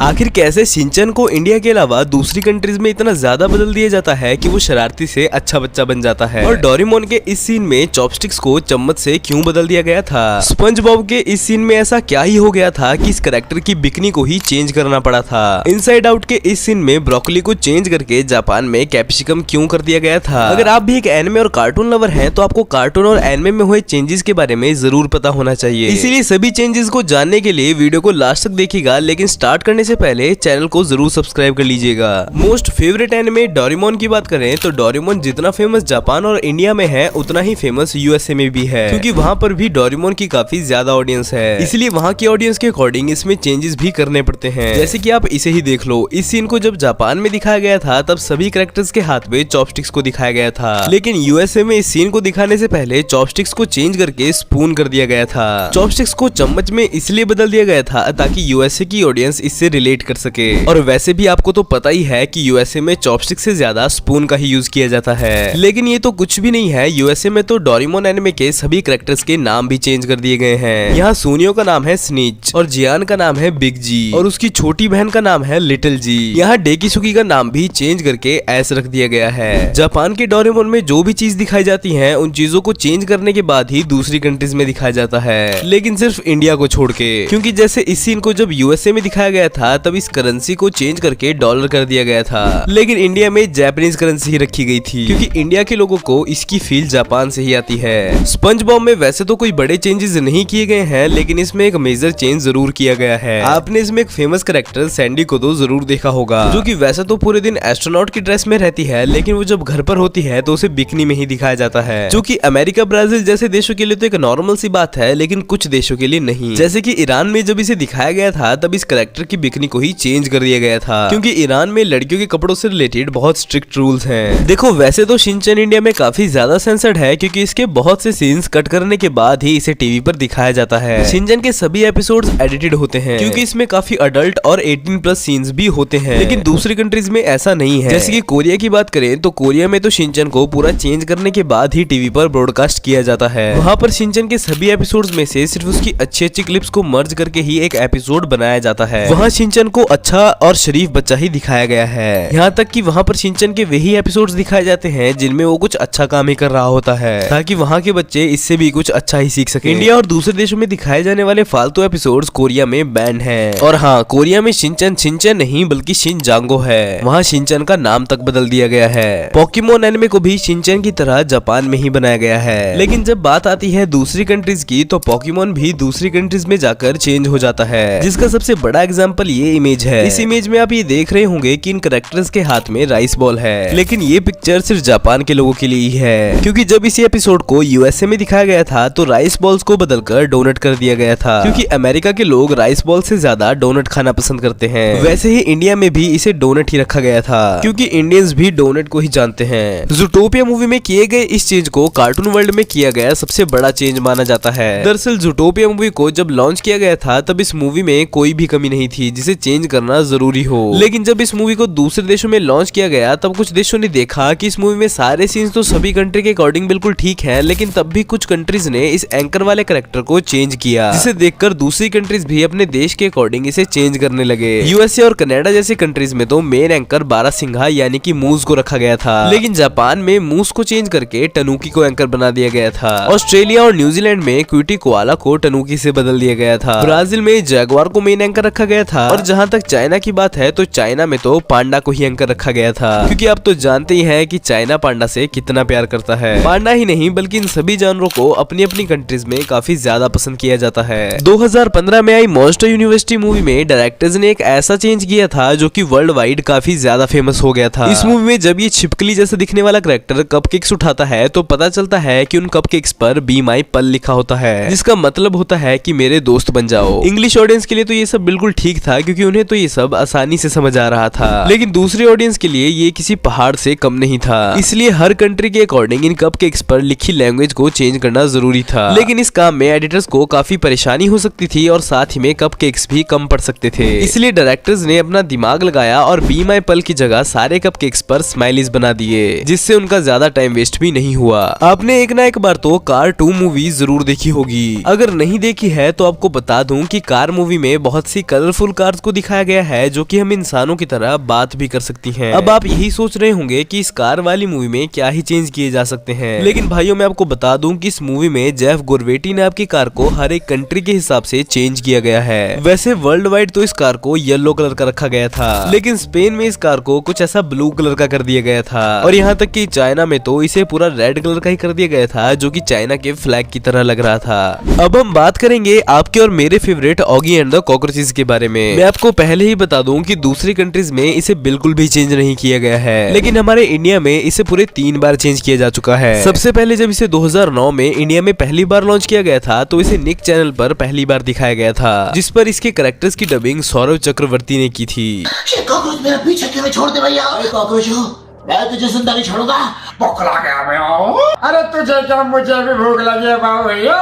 आखिर कैसे शिनचैन को इंडिया के अलावा दूसरी कंट्रीज में इतना ज्यादा बदल दिया जाता है कि वो शरारती से अच्छा बच्चा बन जाता है। और डोरेमोन के इस सीन में चॉपस्टिक्स को चम्मच से क्यों बदल दिया गया था। स्पंज बॉब के इस सीन में ऐसा क्या ही हो गया था कि इस कैरेक्टर की बिकनी को ही चेंज करना पड़ा था। इनसाइड आउट के इस सीन में ब्रोकली को चेंज करके जापान में कैप्सिकम क्यों कर दिया गया था। अगर आप भी एक एनिमे और कार्टून लवर हैं तो आपको कार्टून और एनिमे में हुए चेंजेस के बारे में जरूर पता होना चाहिए। इसीलिए सभी चेंजेस को जानने के लिए वीडियो को लास्ट तक देखिएगा, लेकिन स्टार्ट करने से पहले चैनल को जरूर सब्सक्राइब कर लीजिएगा। मोस्ट फेवरेट एनिमे डोरेमोन की बात करें तो डोरेमोन जितना फेमस जापान और इंडिया में है उतना ही फेमस यूएसए में भी है, क्योंकि वहाँ पर भी डोरेमोन की काफी ज्यादा ऑडियंस है। इसलिए वहाँ की ऑडियंस के अकॉर्डिंग इसमें चेंजेस भी करने पड़ते हैं। जैसे कि आप इसे ही देख लो, इस सीन को जब जापान में दिखाया गया था तब सभी कैरेक्टर्स के हाथ में चॉपस्टिक्स को दिखाया गया था, लेकिन यूएसए में इस सीन को दिखाने से पहले चॉपस्टिक्स को चेंज करके स्पून कर दिया गया था। चॉपस्टिक्स को चम्मच में इसलिए बदल दिया गया था ताकि यूएसए की ऑडियंस इससे रिलेट कर सके। और वैसे भी आपको तो पता ही है कि यूएसए में चॉपस्टिक से ज्यादा स्पून का ही यूज किया जाता है। लेकिन ये तो कुछ भी नहीं है, यूएसए में तो डोरेमोन एनिमे के सभी कैरेक्टर्स के नाम भी चेंज कर दिए गए हैं। यहाँ सुनियो का नाम है स्निच और जियान का नाम है बिग जी और उसकी छोटी बहन का नाम है लिटिल जी। यहाँ डेकिसुकी का नाम भी चेंज करके एस रख दिया गया है। जापान के डोरेमोन में जो भी चीज दिखाई जाती है उन चीजों को चेंज करने के बाद ही दूसरी कंट्रीज में दिखाया जाता है, लेकिन सिर्फ इंडिया को छोड़ के, क्योंकि जैसे इस सीन को जब यूएसए में दिखाया गया था तब इस करेंसी को चेंज करके डॉलर कर दिया गया था, लेकिन इंडिया में जापानीज करेंसी ही रखी गई थी, क्योंकि इंडिया के लोगों को इसकी फील जापान से ही आती है। स्पंज बॉब में वैसे तो कोई बड़े चेंजेस नहीं किए गए हैं, लेकिन इसमें एक मेजर चेंज जरूर किया गया है। आपने इसमें एक फेमस कैरेक्टर सैंडी को तो जरूर देखा होगा, जो कि वैसे तो पूरे दिन एस्ट्रोनॉट की ड्रेस में रहती है, लेकिन वो जब घर पर होती है तो उसे बिकनी में ही दिखाया जाता है, जो कि अमेरिका ब्राजील जैसे देशों के लिए तो एक नॉर्मल सी बात है, लेकिन कुछ देशों के लिए नहीं। जैसे कि ईरान में जब इसे दिखाया गया था तब इस कैरेक्टर की बिकनी को ही चेंज कर दिया गया था, क्योंकि ईरान में लड़कियों के कपड़ों से रिलेटेड बहुत स्ट्रिक्ट रूल्स हैं। देखो वैसे तो शिनचैन इंडिया में काफी ज्यादा सेंसर्ड है, क्योंकि इसके बहुत से सीन्स कट करने के बाद ही इसे टीवी पर दिखाया जाता है। शिनचैन के सभी एपिसोड्स एडिटेड होते हैं, क्योंकि इसमें काफी अडल्ट और 18+ सीन्स भी होते हैं, लेकिन दूसरी कंट्रीज में ऐसा नहीं है। जैसे कि कोरिया की बात करें तो कोरिया में तो शिनचैन को पूरा चेंज करने के बाद ही टीवी पर ब्रॉडकास्ट किया जाता है। वहाँ पर शिनचैन के सभी एपिसोड्स में से सिर्फ उसकी अच्छी क्लिप्स को मर्ज करके ही एक एपिसोड बनाया जाता है। वहाँ शिनचैन को अच्छा और शरीफ बच्चा ही दिखाया गया है। यहाँ तक कि वहाँ पर शिनचैन के वही एपिसोड्स दिखाए जाते हैं जिनमें वो कुछ अच्छा काम ही कर रहा होता है, ताकि वहाँ के बच्चे इससे भी कुछ अच्छा ही सीख सके। इंडिया और दूसरे देशों में दिखाए जाने वाले फालतू एपिसोड्स कोरिया में बैन हैं। और हाँ, कोरिया में शिनचैन नहीं बल्कि शिनजांगो है। वहाँ शिनचैन का नाम तक बदल दिया गया है। पोकेमोन एनिमे को भी शिनचैन की तरह जापान में ही बनाया गया है, लेकिन जब बात आती है दूसरी कंट्रीज की तो पोकेमोन भी दूसरी कंट्रीज में जाकर चेंज हो जाता है, जिसका सबसे बड़ा एग्जाम्पल ये इमेज है। इस इमेज में आप ये देख रहे होंगे कि इन कैरेक्टर्स के हाथ में राइस बॉल है, लेकिन ये पिक्चर सिर्फ जापान के लोगों के लिए ही है, क्योंकि जब इसी एपिसोड को यूएसए में दिखाया गया था तो राइस बॉल्स को बदलकर डोनट कर दिया गया था, क्योंकि अमेरिका के लोग राइस बॉल से ज्यादा डोनट खाना पसंद करते हैं। वैसे ही इंडिया में भी इसे डोनट ही रखा गया था, क्योंकि इंडियंस भी डोनट को ही जानते हैं। ज़ूटोपिया मूवी में किए गए इस चेंज को कार्टून वर्ल्ड में किया गया सबसे बड़ा चेंज माना जाता है। दरअसल ज़ूटोपिया मूवी को जब लॉन्च किया गया था तब इस मूवी में कोई भी कमी नहीं थी जिसे चेंज करना जरूरी हो, लेकिन जब इस मूवी को दूसरे देशों में लॉन्च किया गया तब कुछ देशों ने देखा कि इस मूवी में सारे सीन्स तो सभी कंट्री के अकॉर्डिंग बिल्कुल ठीक है, लेकिन तब भी कुछ कंट्रीज ने इस एंकर वाले कैरेक्टर को चेंज किया, जिसे देखकर दूसरी कंट्रीज भी अपने देश के अकॉर्डिंग इसे चेंज करने लगे। यूएसए और कनाडा जैसी कंट्रीज में तो मेन एंकर बारहसिंघा यानी कि मूस को रखा गया था, लेकिन जापान में मूस को चेंज करके टनुकी को एंकर बना दिया गया था। ऑस्ट्रेलिया और न्यूजीलैंड में क्यूटी कोआला को टनुकी से बदल दिया गया था। ब्राजील में जैगुआर को मेन एंकर रखा गया था, और जहाँ तक चाइना की बात है तो चाइना में तो पांडा को ही एंकर रखा गया था, क्योंकि आप तो जानते ही हैं कि चाइना पांडा से कितना प्यार करता है। पांडा ही नहीं बल्कि इन सभी जानवरों को अपनी अपनी कंट्रीज में काफी ज्यादा पसंद किया जाता है। 2015 में आई मॉन्स्टर यूनिवर्सिटी मूवी में डायरेक्टर्स ने एक ऐसा चेंज किया था जो कि वर्ल्ड वाइड काफी ज्यादा फेमस हो गया था। इस मूवी में जब ये छिपकली जैसा दिखने वाला कैरेक्टर कपकेक्स उठाता है तो पता चलता है कि उन कपकेक्स पर बी माई पल लिखा होता है, जिसका मतलब होता है कि मेरे दोस्त बन जाओ। इंग्लिश ऑडियंस के लिए तो ये सब बिल्कुल ठीक था, क्योंकि उन्हें तो ये सब आसानी से समझ आ रहा था, लेकिन दूसरी ऑडियंस के लिए ये किसी पहाड़ से कम नहीं था। इसलिए हर कंट्री के अकॉर्डिंग इन कपकेक्स पर लिखी लैंग्वेज को चेंज करना जरूरी था, लेकिन इस काम में एडिटर्स को काफी परेशानी हो सकती थी और साथ ही में कपकेक्स भी कम पड़ सकते थे। इसलिए डायरेक्टर्स ने अपना दिमाग लगाया और बी माई पल की जगह सारे कपकेक्स पर स्माइलीज बना दिए, जिससे उनका ज्यादा टाइम वेस्ट भी नहीं हुआ। आपने एक ना एक बार तो कार 2 मूवी जरूर देखी होगी, अगर नहीं देखी है तो आपको बता दूं कि कार मूवी में बहुत सी कलरफुल कार कार्स को दिखाया गया है जो कि हम इंसानों की तरह बात भी कर सकती हैं। अब आप यही सोच रहे होंगे कि इस कार वाली मूवी में क्या ही चेंज किए जा सकते हैं, लेकिन भाइयों मैं आपको बता दूं कि इस मूवी में जेफ गोरवेटी ने आपकी कार को हर एक कंट्री के हिसाब से चेंज किया गया है। वैसे वर्ल्ड वाइड तो इस कार को येलो कलर का रखा गया था, लेकिन स्पेन में इस कार को कुछ ऐसा ब्लू कलर का कर दिया गया था, और यहाँ तक कि चाइना में तो इसे पूरा रेड कलर का ही कर दिया गया था जो कि चाइना के फ्लैग की तरह लग रहा था। अब हम बात करेंगे आपके और मेरे favourite Oggy and the cockroaches के बारे में। मैं आपको पहले ही बता दूं कि दूसरी कंट्रीज में इसे बिल्कुल भी चेंज नहीं किया गया है, लेकिन हमारे इंडिया में इसे पूरे 3 बार चेंज किया जा चुका है। सबसे पहले जब इसे 2009 में इंडिया में पहली बार लॉन्च किया गया था तो इसे निक चैनल पर पहली बार दिखाया गया था, जिस पर इसके कैरेक्टर्स की डबिंग सौरभ चक्रवर्ती ने की थी। ये कॉकरोच मेरा पीछे क्यों छोड़ दे भैया? अरे कॉकरोच हो, मैं तुझे जिंदा नहीं छोड़ूंगा। भूख लगा मैं हूँ। अरे तुझे क्या, मुझे भी भूख लगी है भैया।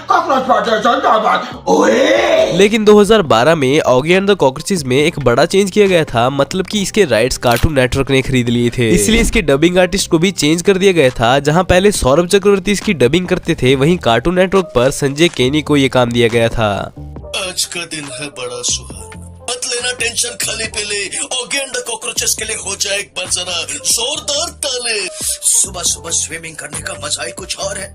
कॉकरोच पार्टी जिंदाबाद। ओए लेकिन 2012 में ऑगी एंड द कॉकरोचेस में एक बड़ा चेंज किया गया था, मतलब कि इसके राइट्स कार्टून नेटवर्क ने खरीद लिए थे, इसलिए इसके डबिंग आर्टिस्ट को भी चेंज कर दिया गया था। जहां पहले सौरभ चक्रवर्ती इसकी डबिंग करते थे, वहीं कार्टून नेटवर्क पर संजय केनी को ये काम दिया गया था। आज का दिन है बड़ा सुहाना, मत लेना टेंशन, खाली पीले ऑगी एंड द कॉकरोचेस के लिए हो जाए एक बार जरा जोरदार ताले। सुबह सुबह स्विमिंग करने का मजा ही कुछ और है।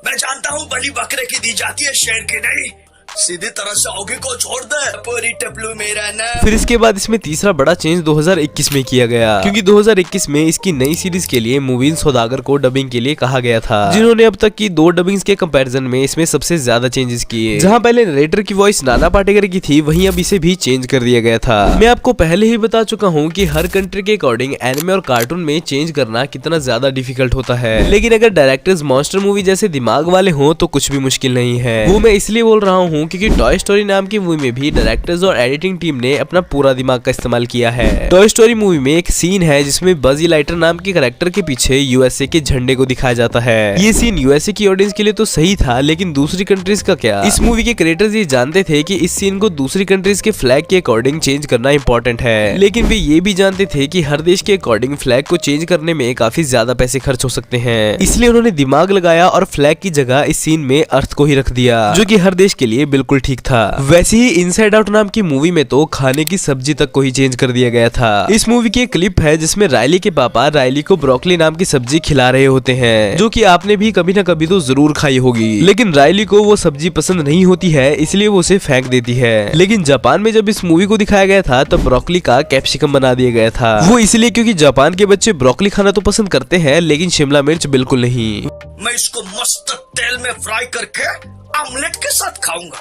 मैं जानता हूँ बलि बकरे की दी जाती है, शेर की नहीं। सीधी तरह से ऑगी को छोड़ दे, पूरी टपलू मेरा नाम। फिर इसके बाद इसमें तीसरा बड़ा चेंज 2021 में किया गया, क्योंकि 2021 में इसकी नई सीरीज के लिए मुवीन सौदागर को डबिंग के लिए कहा गया था, जिन्होंने अब तक की 2 डबिंग्स के कंपैरिजन में इसमें सबसे ज्यादा चेंजेस किए। जहां पहले नरेटर की वॉइस नाना पाटेकर की थी, वहीं अब इसे भी चेंज कर दिया गया था। मैं आपको पहले ही बता चुका हूँ कि हर कंट्री के अकॉर्डिंग एनिमे और कार्टून में चेंज करना कितना ज्यादा डिफिकल्ट होता है, लेकिन अगर डायरेक्टर्स मॉन्स्टर मूवी जैसे दिमाग वाले हों तो कुछ भी मुश्किल नहीं है। वो मैं इसलिए बोल रहा हूँ क्योंकि टॉय स्टोरी नाम की मूवी में भी डायरेक्टर्स और एडिटिंग टीम ने अपना पूरा दिमाग का इस्तेमाल किया है। टॉय स्टोरी मूवी में एक सीन है जिसमें बज इलाइटर नाम के कैरेक्टर के पीछे यूएसए के झंडे को दिखाया जाता है। ये सीन यूएसए की ऑडियंस के लिए तो सही था, लेकिन दूसरी कंट्रीज का क्या? इस मूवी के क्रिएटर्स ये जानते थे कि इस सीन को दूसरी कंट्रीज के फ्लैग के अकॉर्डिंग चेंज करना इंपॉर्टेंट है, लेकिन वे ये भी जानते थे कि हर देश के अकॉर्डिंग फ्लैग को चेंज करने में काफी ज्यादा पैसे खर्च हो सकते हैं। इसलिए उन्होंने दिमाग लगाया और फ्लैग की जगह इस सीन में अर्थ को ही रख दिया, जो कि हर देश के लिए बिल्कुल ठीक था। वैसे ही इनसाइड आउट नाम की मूवी में तो खाने की सब्जी तक को ही चेंज कर दिया गया था। इस मूवी की एक क्लिप है जिसमें रायली के पापा रायली को ब्रोकली नाम की सब्जी खिला रहे होते हैं, जो कि आपने भी कभी ना कभी तो जरूर खाई होगी, लेकिन रायली को वो सब्जी पसंद नहीं होती है, इसलिए वो उसे फेंक देती है। लेकिन जापान में जब इस मूवी को दिखाया गया था तब ब्रोकली का कैप्सिकम बना दिया गया था। वो इसलिए क्योंकि जापान के बच्चे ब्रोकली खाना तो पसंद करते हैं, लेकिन शिमला मिर्च बिल्कुल नहीं। मैं इसको मस्त तेल में फ्राई करके ऑमलेट के साथ खाऊंगा,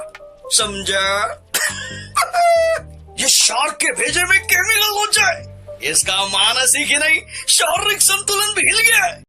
समझा? ये शार्क के भेजे में केमिकल हो जाए, इसका मानसिक ही नहीं शारीरिक संतुलन भी हिल गया है।